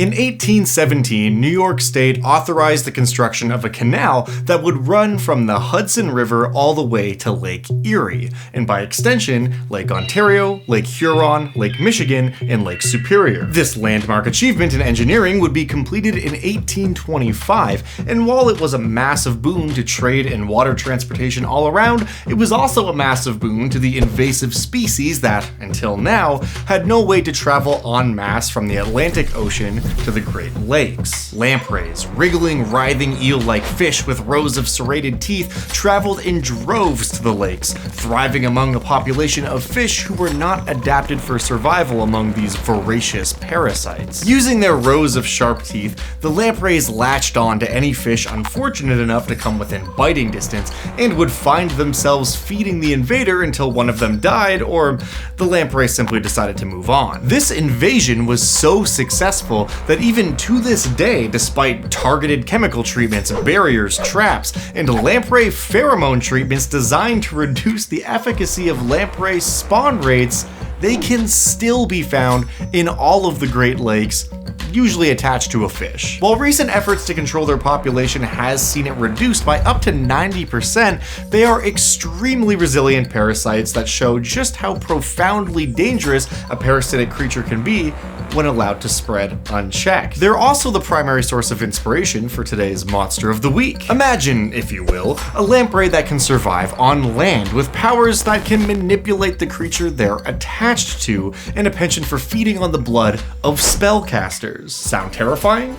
In 1817, New York State authorized the construction of a canal that would run from the Hudson River all the way to Lake Erie, and by extension, Lake Ontario, Lake Huron, Lake Michigan, and Lake Superior. This landmark achievement in engineering would be completed in 1825, and while it was a massive boon to trade and water transportation all around, it was also a massive boon to the invasive species that, until now, had no way to travel en masse from the Atlantic Ocean to the Great Lakes. Lampreys, wriggling, writhing eel-like fish with rows of serrated teeth, traveled in droves to the lakes, thriving among a population of fish who were not adapted for survival among these voracious parasites. Using their rows of sharp teeth, the lampreys latched on to any fish unfortunate enough to come within biting distance, and would find themselves feeding the invader until one of them died, or the lamprey simply decided to move on. This invasion was so successful that even to this day, despite targeted chemical treatments, barriers, traps, and lamprey pheromone treatments designed to reduce the efficacy of lamprey spawn rates, they can still be found in all of the Great Lakes, usually attached to a fish. While recent efforts to control their population has seen it reduced by up to 90%, they are extremely resilient parasites that show just how profoundly dangerous a parasitic creature can be when allowed to spread unchecked. They're also the primary source of inspiration for today's Monster of the Week. Imagine, if you will, a lamprey that can survive on land with powers that can manipulate the creature they're attached to, and a penchant for feeding on the blood of spellcasters. Sound terrifying?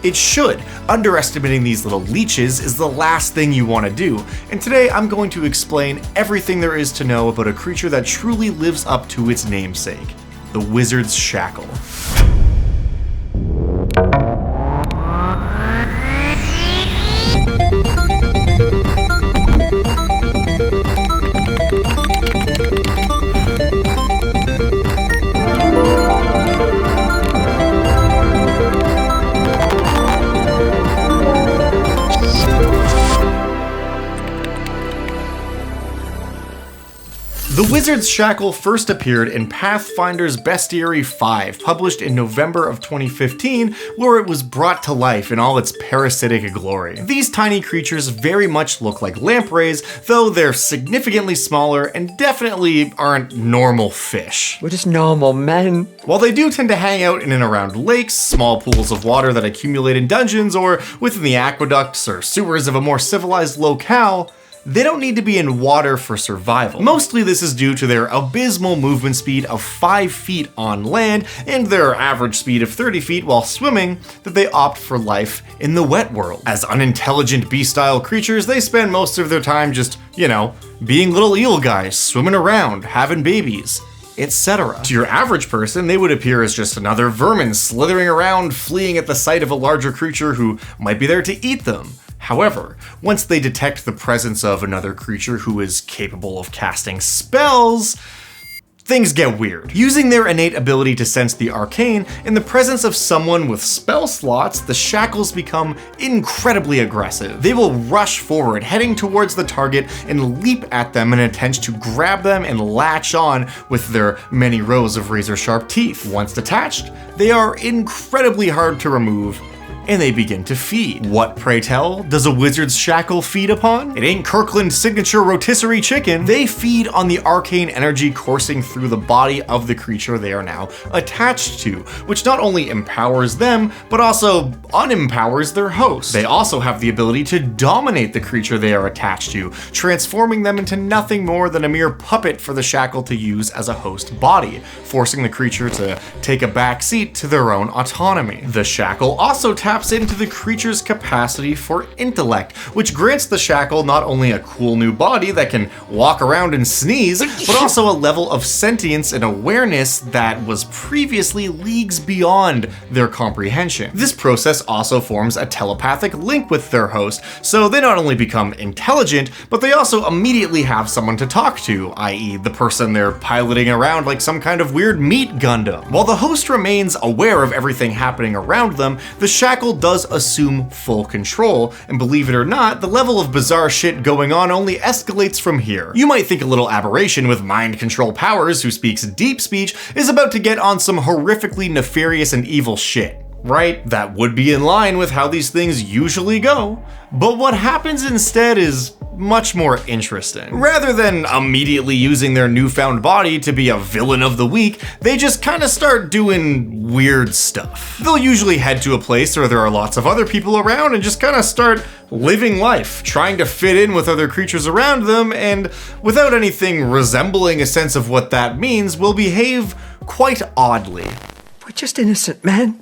It should. Underestimating these little leeches is the last thing you want to do, and today I'm going to explain everything there is to know about a creature that truly lives up to its namesake, the Wizard's Shackle. The Wizard's Shackle first appeared in Pathfinder's Bestiary 5, published in November of 2015, where it was brought to life in all its parasitic glory. These tiny creatures very much look like lampreys, though they're significantly smaller and definitely aren't normal fish. We're just normal men. While they do tend to hang out in and around lakes, small pools of water that accumulate in dungeons, or within the aqueducts or sewers of a more civilized locale, they don't need to be in water for survival. Mostly this is due to their abysmal movement speed of 5 feet on land and their average speed of 30 feet while swimming that they opt for life in the wet world. As unintelligent bee-style creatures, they spend most of their time just, being little eel guys, swimming around, having babies, etc. To your average person, they would appear as just another vermin slithering around, fleeing at the sight of a larger creature who might be there to eat them. However, once they detect the presence of another creature who is capable of casting spells, things get weird. Using their innate ability to sense the arcane, in the presence of someone with spell slots, the Shackles become incredibly aggressive. They will rush forward, heading towards the target and leap at them in an attempt to grab them and latch on with their many rows of razor-sharp teeth. Once detached, they are incredibly hard to remove, and they begin to feed. What, pray tell, does a Wizard's Shackle feed upon? It ain't Kirkland's signature rotisserie chicken. They feed on the arcane energy coursing through the body of the creature they are now attached to, which not only empowers them, but also unempowers their host. They also have the ability to dominate the creature they are attached to, transforming them into nothing more than a mere puppet for the Shackle to use as a host body, forcing the creature to take a back seat to their own autonomy. The Shackle also taps into the creature's capacity for intellect, which grants the Shackle not only a cool new body that can walk around and sneeze, but also a level of sentience and awareness that was previously leagues beyond their comprehension. This process also forms a telepathic link with their host, so they not only become intelligent, but they also immediately have someone to talk to, i.e. the person they're piloting around like some kind of weird meat Gundam. While the host remains aware of everything happening around them, the Shackle does assume full control, and believe it or not, the level of bizarre shit going on only escalates from here. You might think a little aberration with mind control powers who speaks deep speech is about to get on some horrifically nefarious and evil shit. right? That would be in line with how these things usually go. But what happens instead is much more interesting. Rather than immediately using their newfound body to be a villain of the week, they just kind of start doing weird stuff. They'll usually head to a place where there are lots of other people around and just kind of start living life, trying to fit in with other creatures around them, and without anything resembling a sense of what that means, will behave quite oddly. We're just innocent men.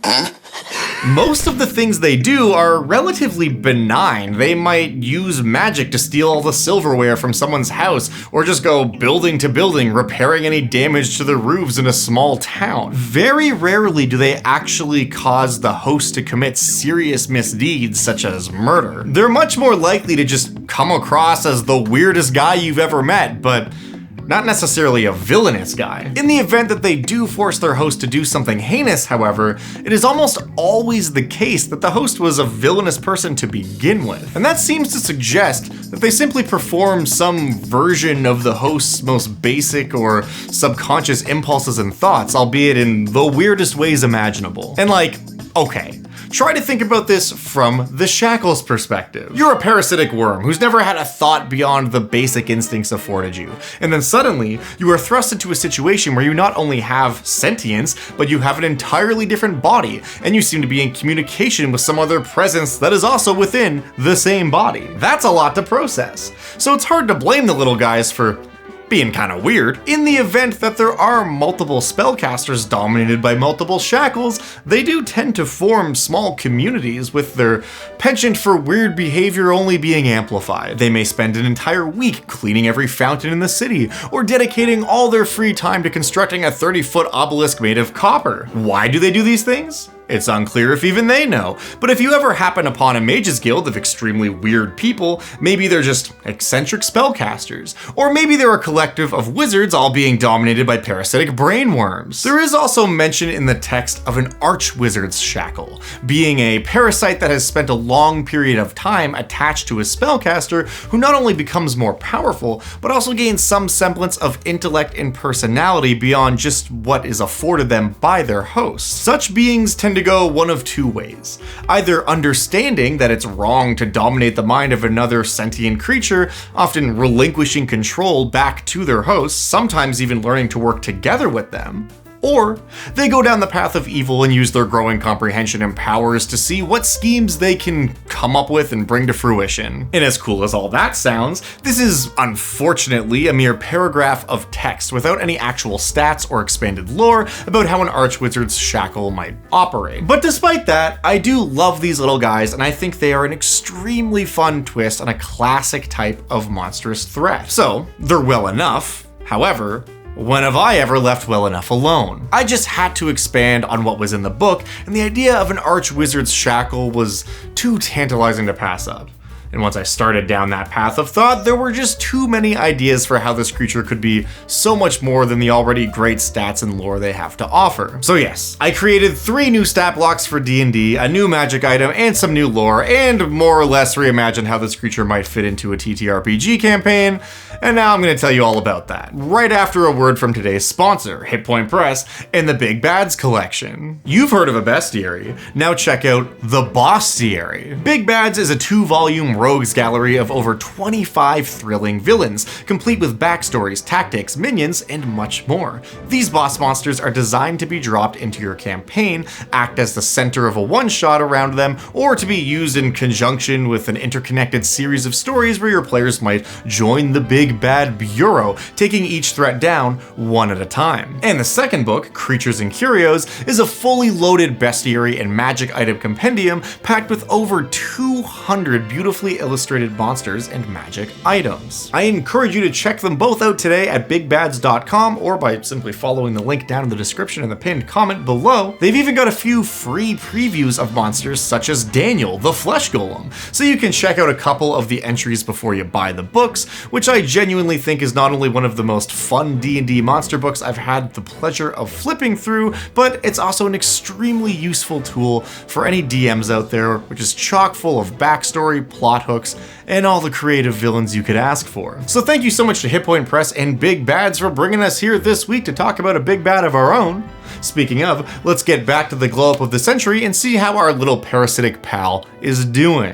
Most of the things they do are relatively benign. They might use magic to steal all the silverware from someone's house, or just go building to building, repairing any damage to the roofs in a small town. Very rarely do they actually cause the host to commit serious misdeeds such as murder. They're much more likely to just come across as the weirdest guy you've ever met, but not necessarily a villainous guy. In the event that they do force their host to do something heinous, however, it is almost always the case that the host was a villainous person to begin with. And that seems to suggest that they simply perform some version of the host's most basic or subconscious impulses and thoughts, albeit in the weirdest ways imaginable. And like, okay, try to think about this from the Shackle's perspective. You're a parasitic worm who's never had a thought beyond the basic instincts afforded you. And then suddenly, you are thrust into a situation where you not only have sentience, but you have an entirely different body, and you seem to be in communication with some other presence that is also within the same body. That's a lot to process. So it's hard to blame the little guys for being kind of weird. In the event that there are multiple spellcasters dominated by multiple shackles, they do tend to form small communities with their penchant for weird behavior only being amplified. They may spend an entire week cleaning every fountain in the city, or dedicating all their free time to constructing a 30-foot obelisk made of copper. Why do they do these things? It's unclear if even they know, but if you ever happen upon a mages guild of extremely weird people, maybe they're just eccentric spellcasters, or maybe they're a collective of wizards all being dominated by parasitic brainworms. There is also mention in the text of an archwizard's shackle, being a parasite that has spent a long period of time attached to a spellcaster who not only becomes more powerful, but also gains some semblance of intellect and personality beyond just what is afforded them by their host. Such beings tend to go one of two ways. Either understanding that it's wrong to dominate the mind of another sentient creature, often relinquishing control back to their hosts, sometimes even learning to work together with them. Or they go down the path of evil and use their growing comprehension and powers to see what schemes they can come up with and bring to fruition. And as cool as all that sounds, this is unfortunately a mere paragraph of text without any actual stats or expanded lore about how an archwizard's shackle might operate. But despite that, I do love these little guys, and I think they are an extremely fun twist on a classic type of monstrous threat. So, they're well enough. However, when have I ever left well enough alone? I just had to expand on what was in the book, and the idea of an archwizard's shackle was too tantalizing to pass up. And once I started down that path of thought, there were just too many ideas for how this creature could be so much more than the already great stats and lore they have to offer. So yes, I created 3 new stat blocks for D&D, a new magic item, and some new lore, and more or less reimagined how this creature might fit into a TTRPG campaign, and now I'm going to tell you all about that, right after a word from today's sponsor, Hit Point Press, and the Big Bads collection. You've heard of a bestiary, now check out the Bostiary. Big Bads is a 2-volume rogues gallery of over 25 thrilling villains, complete with backstories, tactics, minions, and much more. These boss monsters are designed to be dropped into your campaign, act as the center of a one-shot around them, or to be used in conjunction with an interconnected series of stories where your players might join the Big Bad Bureau, taking each threat down one at a time. And the second book, Creatures and Curios, is a fully loaded bestiary and magic item compendium packed with over 200 beautifully illustrated monsters and magic items. I encourage you to check them both out today at bigbads.com or by simply following the link down in the description and the pinned comment below. They've even got a few free previews of monsters such as Daniel, the Flesh Golem, so you can check out a couple of the entries before you buy the books, which I genuinely think is not only one of the most fun D&D monster books I've had the pleasure of flipping through, but it's also an extremely useful tool for any DMs out there, which is chock full of backstory, plot, plot hooks, and all the creative villains you could ask for. So thank you so much to Hit Point Press and Big Bads for bringing us here this week to talk about a big bad of our own. Speaking of, let's get back to the glow up of the century and see how our little parasitic pal is doing.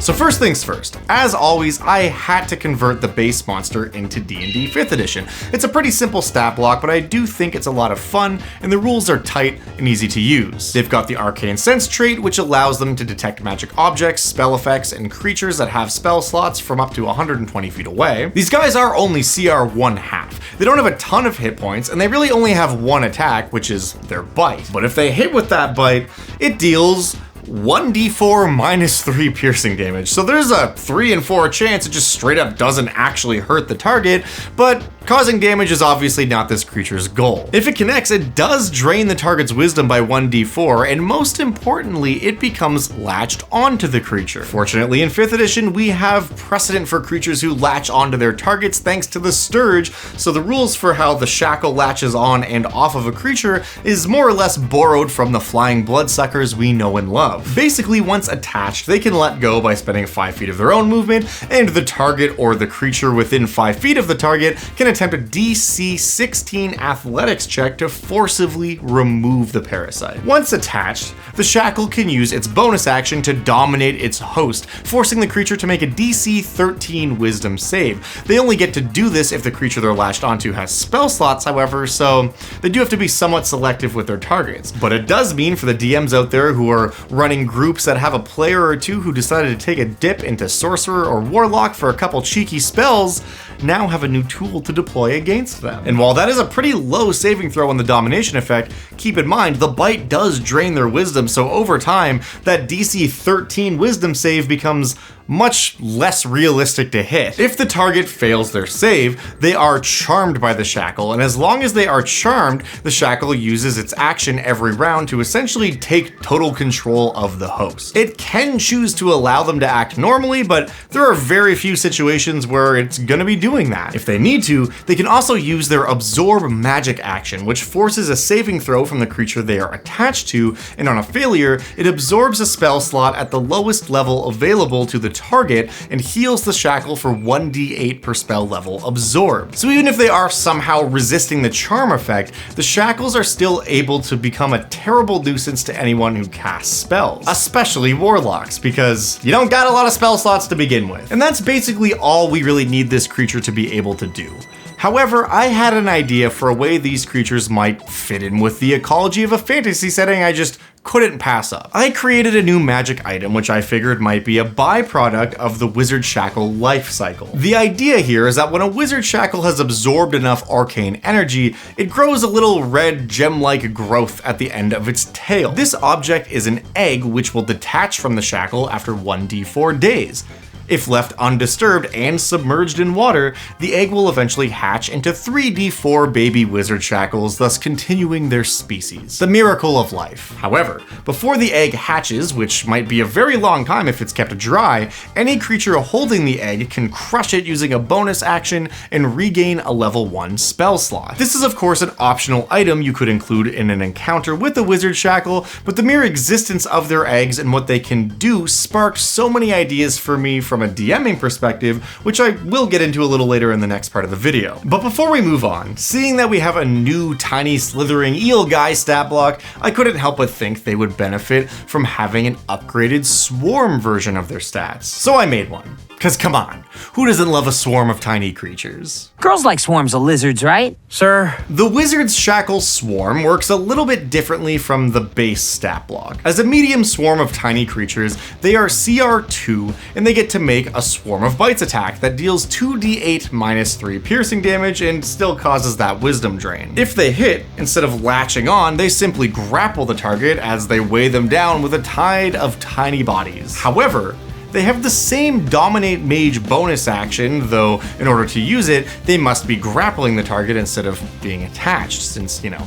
So first things first, as always, I had to convert the base monster into D&D 5th edition. It's a pretty simple stat block, but I do think it's a lot of fun, and the rules are tight and easy to use. They've got the Arcane Sense trait, which allows them to detect magic objects, spell effects, and creatures that have spell slots from up to 120 feet away. These guys are only CR 1/2. They don't have a ton of hit points, and they really only have one attack, which is their bite. But if they hit with that bite, it deals 1d4 minus 3 piercing damage. So there's a 3 in 4 chance it just straight up doesn't actually hurt the target, but causing damage is obviously not this creature's goal. If it connects, it does drain the target's wisdom by 1d4, and most importantly, it becomes latched onto the creature. Fortunately, in 5th edition, we have precedent for creatures who latch onto their targets thanks to the Sturge, so the rules for how the Shackle latches on and off of a creature is more or less borrowed from the flying bloodsuckers we know and love. Basically, once attached, they can let go by spending 5 feet of their own movement, and the target or the creature within 5 feet of the target can attempt a DC 16 athletics check to forcibly remove the parasite. Once attached, the Shackle can use its bonus action to dominate its host, forcing the creature to make a DC 13 wisdom save. They only get to do this if the creature they're latched onto has spell slots, however, so they do have to be somewhat selective with their targets. But it does mean for the DMs out there who are running groups that have a player or two who decided to take a dip into Sorcerer or Warlock for a couple cheeky spells, now have a new tool to deploy against them. And while that is a pretty low saving throw on the domination effect, keep in mind the bite does drain their wisdom, so over time, that DC 13 wisdom save becomes much less realistic to hit. If the target fails their save, they are charmed by the Shackle, and as long as they are charmed, the Shackle uses its action every round to essentially take total control of the host. It can choose to allow them to act normally, but there are very few situations where it's gonna be doing that. If they need to, they can also use their Absorb magic action, which forces a saving throw from the creature they are attached to, and on a failure, it absorbs a spell slot at the lowest level available to the target and heals the Shackle for 1d8 per spell level absorbed. So even if they are somehow resisting the charm effect, the Shackles are still able to become a terrible nuisance to anyone who casts spells, especially Warlocks, because you don't got a lot of spell slots to begin with. And that's basically all we really need this creature to be able to do. However, I had an idea for a way these creatures might fit in with the ecology of a fantasy setting I just couldn't pass up. I created a new magic item which I figured might be a byproduct of the Wizard Shackle life cycle. The idea here is that when a Wizard Shackle has absorbed enough arcane energy, it grows a little red gem-like growth at the end of its tail. This object is an egg which will detach from the Shackle after 1d4 days. If left undisturbed and submerged in water, the egg will eventually hatch into 3d4 baby wizard shackles, thus continuing their species. The miracle of life. However, before the egg hatches, which might be a very long time if it's kept dry, any creature holding the egg can crush it using a bonus action and regain a level 1 spell slot. This is of course an optional item you could include in an encounter with the wizard shackle, but the mere existence of their eggs and what they can do sparked so many ideas for me from a DMing perspective, which I will get into a little later in the next part of the video. But before we move on, seeing that we have a new tiny slithering eel guy stat block, I couldn't help but think they would benefit from having an upgraded swarm version of their stats. So I made one. Cause come on, who doesn't love a swarm of tiny creatures? Girls like swarms of lizards, right? Sir. The Wizard's Shackle Swarm works a little bit differently from the base stat block. As a medium swarm of tiny creatures, they are CR2, and they get to make a Swarm of Bites attack that deals 2d8 minus 3 piercing damage and still causes that wisdom drain. If they hit, instead of latching on, they simply grapple the target as they weigh them down with a tide of tiny bodies. However, they have the same Dominate Mage bonus action, though in order to use it, they must be grappling the target instead of being attached, since, you know,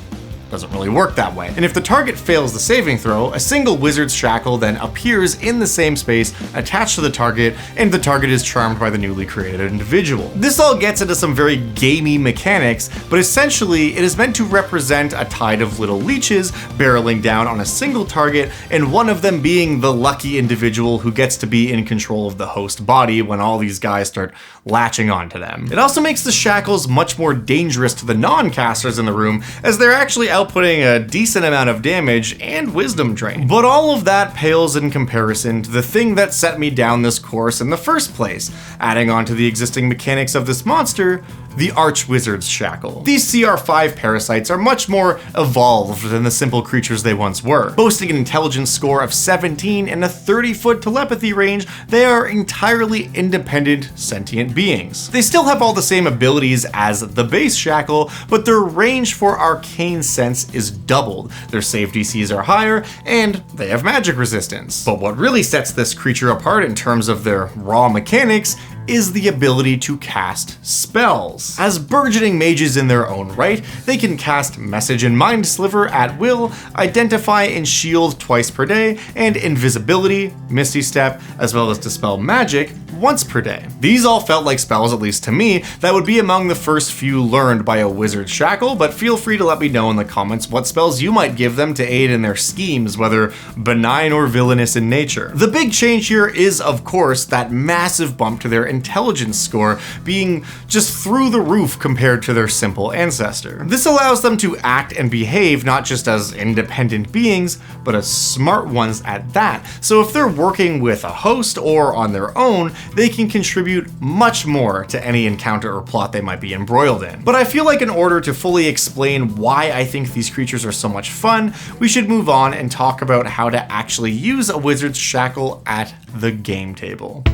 doesn't really work that way. And if the target fails the saving throw, a single wizard's shackle then appears in the same space attached to the target, and the target is charmed by the newly created individual. This all gets into some very gamey mechanics, but essentially it is meant to represent a tide of little leeches barreling down on a single target, and one of them being the lucky individual who gets to be in control of the host body when all these guys start latching onto them. It also makes the shackles much more dangerous to the non-casters in the room, as they're actually outputting a decent amount of damage and wisdom drain. But all of that pales in comparison to the thing that set me down this course in the first place, adding on to the existing mechanics of this monster, the Archwizard's Shackle. These CR5 parasites are much more evolved than the simple creatures they once were. Boasting an intelligence score of 17 and a 30-foot telepathy range, they are entirely independent, sentient beings. They still have all the same abilities as the base Shackle, but their range for arcane sense is doubled. Their save DCs are higher, and they have magic resistance. But what really sets this creature apart in terms of their raw mechanics is the ability to cast spells. As burgeoning mages in their own right, they can cast Message and Mind Sliver at will, Identify and Shield twice per day, and Invisibility, Misty Step, as well as Dispel Magic once per day. These all felt like spells, at least to me, that would be among the first few learned by a wizard's shackle, but feel free to let me know in the comments what spells you might give them to aid in their schemes, whether benign or villainous in nature. The big change here is, of course, that massive bump to their intelligence score being just through the roof compared to their simple ancestor. This allows them to act and behave not just as independent beings, but as smart ones at that. So if they're working with a host or on their own, they can contribute much more to any encounter or plot they might be embroiled in. But I feel like in order to fully explain why I think these creatures are so much fun, we should move on and talk about how to actually use a wizard's shackle at the game table.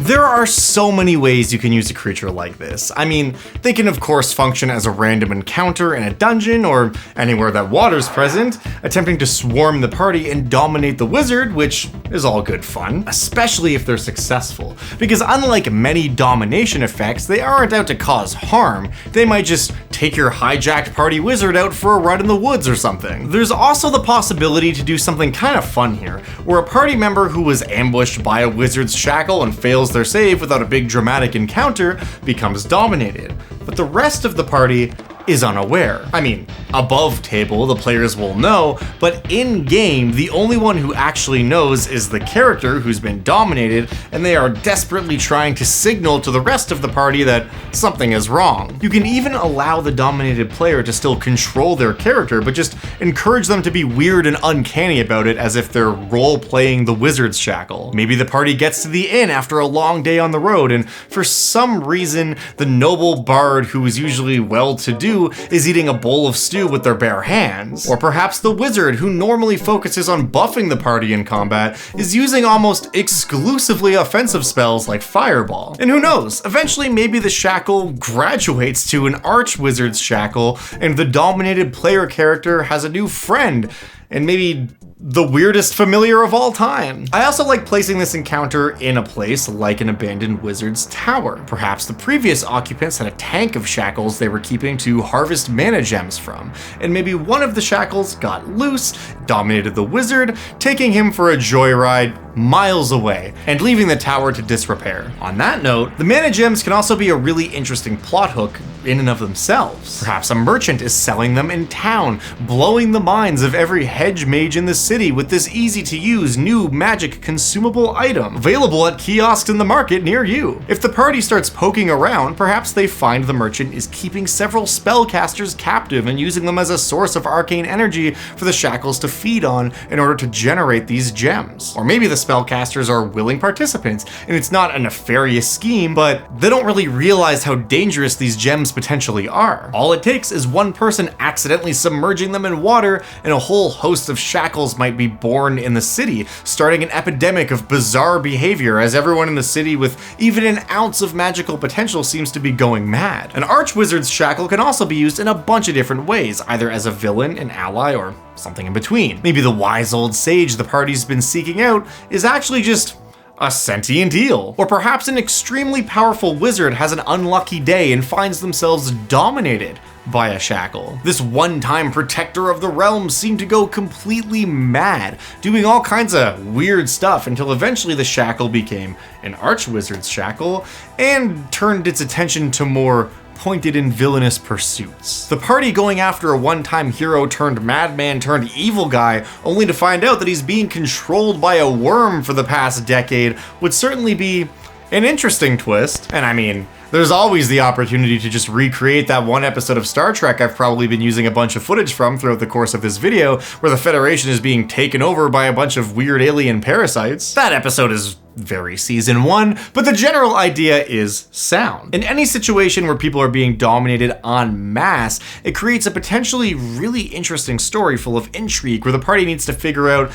There are so many ways you can use a creature like this. I mean, they can of course function as a random encounter in a dungeon or anywhere that water's present, attempting to swarm the party and dominate the wizard, which is all good fun, especially if they're successful. Because unlike many domination effects, they aren't out to cause harm. They might just take your hijacked party wizard out for a run in the woods or something. There's also the possibility to do something kind of fun here, where a party member who was ambushed by a wizard's shackle and fails their save without a big dramatic encounter becomes dominated, but the rest of the party is unaware. I mean, above table, the players will know, but in game, the only one who actually knows is the character who's been dominated, and they are desperately trying to signal to the rest of the party that something is wrong. You can even allow the dominated player to still control their character, but just encourage them to be weird and uncanny about it as if they're role-playing the wizard's shackle. Maybe the party gets to the inn after a long day on the road, and for some reason, the noble bard who is usually well-to-do is eating a bowl of stew with their bare hands. Or perhaps the wizard, who normally focuses on buffing the party in combat, is using almost exclusively offensive spells like Fireball. And who knows, eventually maybe the shackle graduates to an archwizard's shackle and the dominated player character has a new friend, and maybe the weirdest familiar of all time. I also like placing this encounter in a place like an abandoned wizard's tower. Perhaps the previous occupants had a tank of shackles they were keeping to harvest mana gems from, and maybe one of the shackles got loose, dominated the wizard, taking him for a joyride miles away, and leaving the tower to disrepair. On that note, the mana gems can also be a really interesting plot hook in and of themselves. Perhaps a merchant is selling them in town, blowing the minds of every hedge mage in the city with this easy-to-use new magic consumable item, available at kiosks in the market near you. If the party starts poking around, perhaps they find the merchant is keeping several spellcasters captive and using them as a source of arcane energy for the shackles to feed on in order to generate these gems. Or maybe the spellcasters are willing participants, and it's not a nefarious scheme, but they don't really realize how dangerous these gems potentially are. All it takes is one person accidentally submerging them in water, and a whole host of shackles might be born in the city, starting an epidemic of bizarre behavior as everyone in the city with even an ounce of magical potential seems to be going mad. An archwizard's shackle can also be used in a bunch of different ways, either as a villain, an ally, or something in between. Maybe the wise old sage the party's been seeking out is actually just a sentient eel. Or perhaps an extremely powerful wizard has an unlucky day and finds themselves dominated by a shackle. This one-time protector of the realm seemed to go completely mad, doing all kinds of weird stuff until eventually the shackle became an archwizard's shackle and turned its attention to more pointed and villainous pursuits. The party going after a one-time hero turned madman turned evil guy, only to find out that he's being controlled by a worm for the past decade, would certainly be an interesting twist. And I mean, there's always the opportunity to just recreate that one episode of Star Trek I've probably been using a bunch of footage from throughout the course of this video, where the Federation is being taken over by a bunch of weird alien parasites. That episode is very season 1, but the general idea is sound. In any situation where people are being dominated en masse, it creates a potentially really interesting story full of intrigue where the party needs to figure out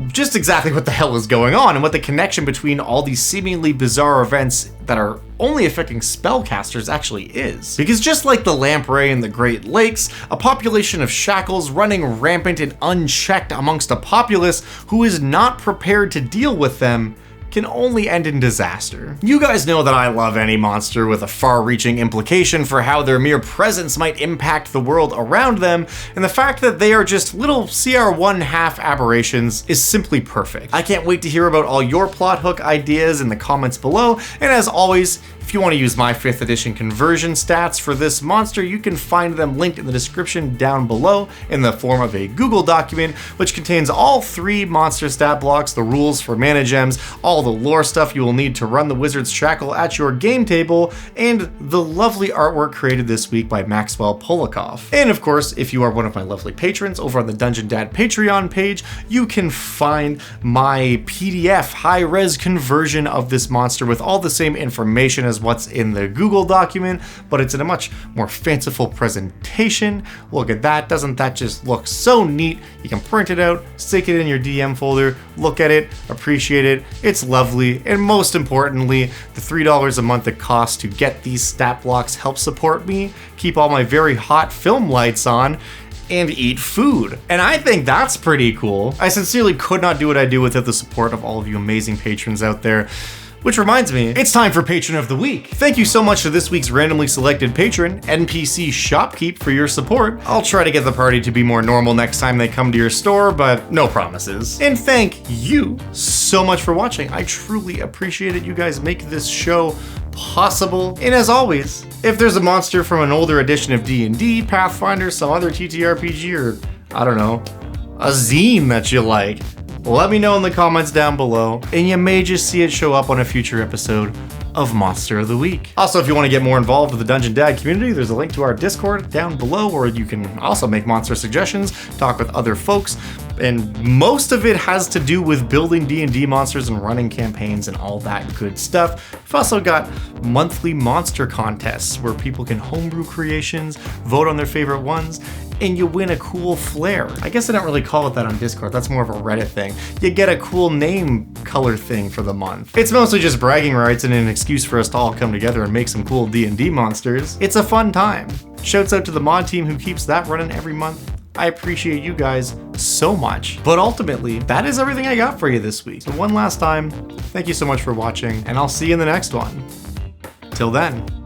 just exactly what the hell is going on and what the connection between all these seemingly bizarre events that are only affecting spellcasters actually is. Because just like the lamprey in the Great Lakes, a population of shackles running rampant and unchecked amongst a populace who is not prepared to deal with them can only end in disaster. You guys know that I love any monster with a far-reaching implication for how their mere presence might impact the world around them, and the fact that they are just little CR1/2 aberrations is simply perfect. I can't wait to hear about all your plot hook ideas in the comments below, and as always, if you want to use my 5th edition conversion stats for this monster, you can find them linked in the description down below in the form of a Google document, which contains all 3 monster stat blocks, the rules for mana gems, all the lore stuff you will need to run the Wizard's Shackle at your game table, and the lovely artwork created this week by Maxwell Polikoff. And of course, if you are one of my lovely patrons over on the Dungeon Dad Patreon page, you can find my PDF high-res conversion of this monster with all the same information as what's in the Google document, but it's in a much more fanciful presentation. Look at that, doesn't that just look so neat? You can print it out, stick it in your DM folder, look at it, appreciate it, it's lovely, and most importantly, the $3 a month it costs to get these stat blocks help support me, keep all my very hot film lights on, and eat food. And I think that's pretty cool. I sincerely could not do what I do without the support of all of you amazing patrons out there. Which reminds me, it's time for Patron of the Week. Thank you so much to this week's randomly selected patron, NPC Shopkeep, for your support. I'll try to get the party to be more normal next time they come to your store, but no promises. And thank you so much for watching. I truly appreciate it. You guys make this show possible. And as always, if there's a monster from an older edition of D&D, Pathfinder, some other TTRPG, or I don't know, a zine that you like, let me know in the comments down below, and you may just see it show up on a future episode of Monster of the Week. Also, if you want to get more involved with the Dungeon Dad community, there's a link to our Discord down below where you can also make monster suggestions, talk with other folks, and most of it has to do with building D&D monsters and running campaigns and all that good stuff. We've also got monthly monster contests where people can homebrew creations, vote on their favorite ones, and you win a cool flare. I guess I don't really call it that on Discord, that's more of a Reddit thing. You get a cool name color thing for the month. It's mostly just bragging rights and an excuse for us to all come together and make some cool D&D monsters. It's a fun time. Shouts out to the mod team who keeps that running every month. I appreciate you guys so much. But ultimately, that is everything I got for you this week. So one last time, thank you so much for watching, and I'll see you in the next one. Till then.